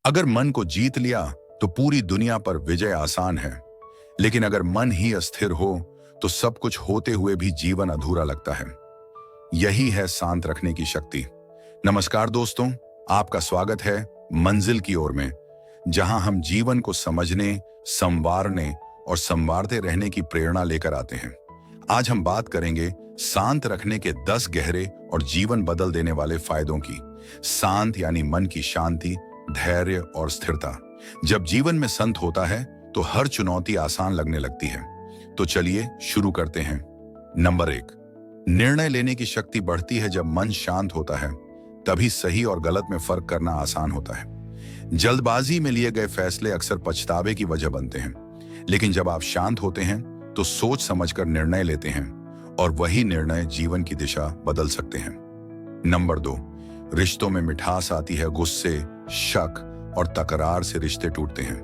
अगर मन को जीत लिया तो पूरी दुनिया पर विजय आसान है, लेकिन अगर मन ही अस्थिर हो तो सब कुछ होते हुए भी जीवन अधूरा लगता है। यही है शांत रखने की शक्ति। नमस्कार दोस्तों, आपका स्वागत है मंजिल की ओर में, जहां हम जीवन को समझने, संवारने और संवारते रहने की प्रेरणा लेकर आते हैं। आज हम बात करेंगे शांत रखने के 10 गहरे और जीवन बदल देने वाले फायदों की। शांत यानी मन की शांति, धैर्य और स्थिरता। जब जीवन में संत होता है तो हर चुनौती आसान लगने लगती है। तो चलिए शुरू करते हैं। नंबर 1, निर्णय लेने की शक्ति बढ़ती है। जब मन शांत होता है तभी सही और गलत में फर्क करना आसान होता है। जल्दबाजी में लिए गए फैसले अक्सर पछतावे की वजह बनते हैं, लेकिन जब आप शांत होते हैं तो सोच समझकर निर्णय लेते हैं और वही निर्णय जीवन की दिशा बदल सकते हैं। नंबर 2, रिश्तों में मिठास आती है। गुस्से, शक और तकरार से रिश्ते टूटते हैं,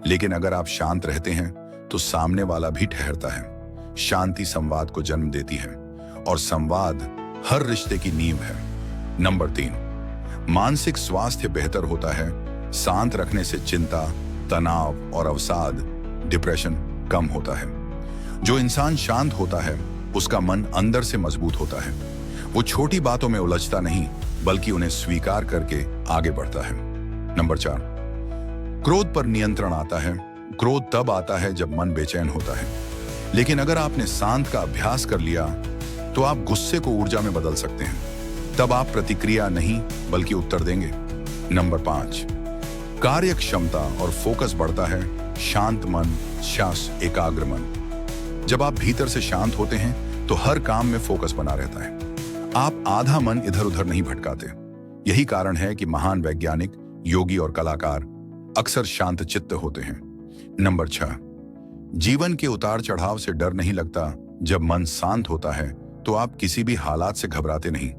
लेकिन अगर आप शांत रहते हैं तो सामने वाला भी ठहरता है। शांति संवाद को जन्म देती है और संवाद हर रिश्ते की नींव है। नंबर 3, मानसिक स्वास्थ्य बेहतर होता है। शांत रखने से चिंता, तनाव और अवसाद, डिप्रेशन कम होता है। जो इंसान शांत होता है उसका मन अंदर से मजबूत होता है। वो छोटी बातों में उलझता नहीं, बल्कि उन्हें स्वीकार करके आगे बढ़ता है। नंबर 4, क्रोध पर नियंत्रण आता है। क्रोध तब आता है जब मन बेचैन होता है, लेकिन अगर आपने शांत का अभ्यास कर लिया तो आप गुस्से को ऊर्जा में बदल सकते हैं। तब आप प्रतिक्रिया नहीं बल्कि उत्तर देंगे। नंबर 5, कार्य क्षमता और फोकस बढ़ता है। शांत मन, शांत एकाग्र मन। जब आप भीतर से शांत होते हैं तो हर काम में फोकस बना रहता है। आप आधा मन इधर उधर नहीं भटकाते। यही कारण है कि महान वैज्ञानिक, योगी और कलाकार अक्सर शांत चित्त होते हैं। नंबर 6, जीवन के उतार चढ़ाव से डर नहीं लगता। जब मन शांत होता है तो आप किसी भी हालात से घबराते नहीं।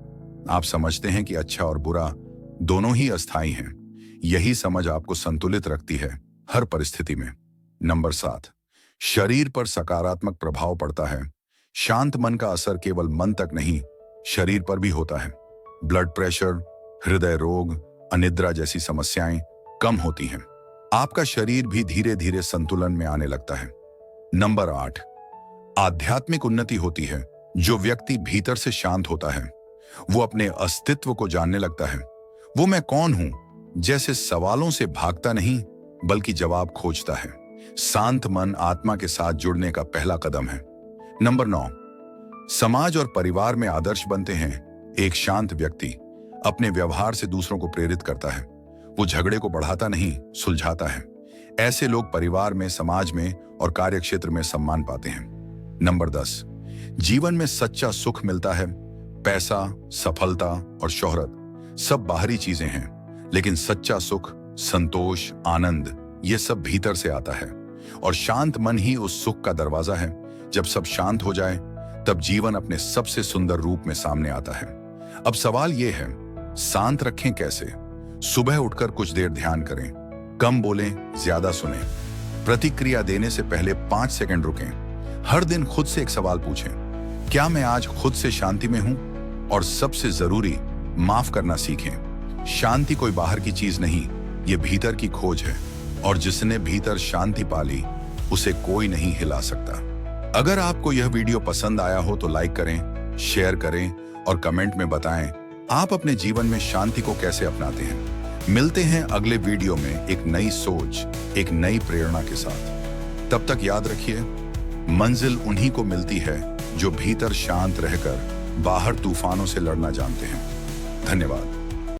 आप समझते हैं कि अच्छा और बुरा दोनों ही अस्थायी हैं। यही समझ आपको संतुलित रखती है हर परिस्थिति में। नंबर 7, शरीर पर सकारात्मक प्रभाव पड़ता है। शांत मन का असर केवल मन तक नहीं, शरीर पर भी होता है। ब्लड प्रेशर, हृदय रोग, अनिद्रा जैसी समस्याएं कम होती हैं। आपका शरीर भी धीरे धीरे संतुलन में आने लगता है। नंबर 8, आध्यात्मिक उन्नति होती है। जो व्यक्ति भीतर से शांत होता है वो अपने अस्तित्व को जानने लगता है। वो मैं कौन हूं जैसे सवालों से भागता नहीं, बल्कि जवाब खोजता है। शांत मन आत्मा के साथ जुड़ने का पहला कदम है। नंबर 9, समाज और परिवार में आदर्श बनते हैं। एक शांत व्यक्ति अपने व्यवहार से दूसरों को प्रेरित करता है। वो झगड़े को बढ़ाता नहीं, सुलझाता है। ऐसे लोग परिवार में, समाज में और कार्यक्षेत्र में सम्मान पाते हैं। नंबर 10, जीवन में सच्चा सुख मिलता है। पैसा, सफलता और शोहरत सब बाहरी चीजें हैं, लेकिन सच्चा सुख, संतोष, आनंद ये सब भीतर से आता है और शांत मन ही उस सुख का दरवाजा है। जब सब शांत हो जाए तब जीवन अपने सबसे सुंदर रूप में सामने आता है। अब सवाल यह है, शांत रखें कैसे? सुबह उठकर कुछ देर ध्यान करें, कम बोलें, ज्यादा सुनें। प्रतिक्रिया देने से पहले 5 सेकंड रुकें। हर दिन खुद से एक सवाल पूछें, क्या मैं आज खुद से शांति में हूं? और सबसे जरूरी, माफ करना सीखें। शांति कोई बाहर की चीज नहीं, ये भीतर की खोज है, और जिसने भीतर शांति पाली उसे कोई नहीं हिला सकता। अगर आपको यह वीडियो पसंद आया हो तो लाइक करें, शेयर करें और कमेंट में बताएं आप अपने जीवन में शांति को कैसे अपनाते हैं। मिलते हैं अगले वीडियो में एक नई सोच, एक नई प्रेरणा के साथ। तब तक याद रखिए, मंजिल उन्हीं को मिलती है जो भीतर शांत रहकर बाहर तूफानों से लड़ना जानते हैं। धन्यवाद।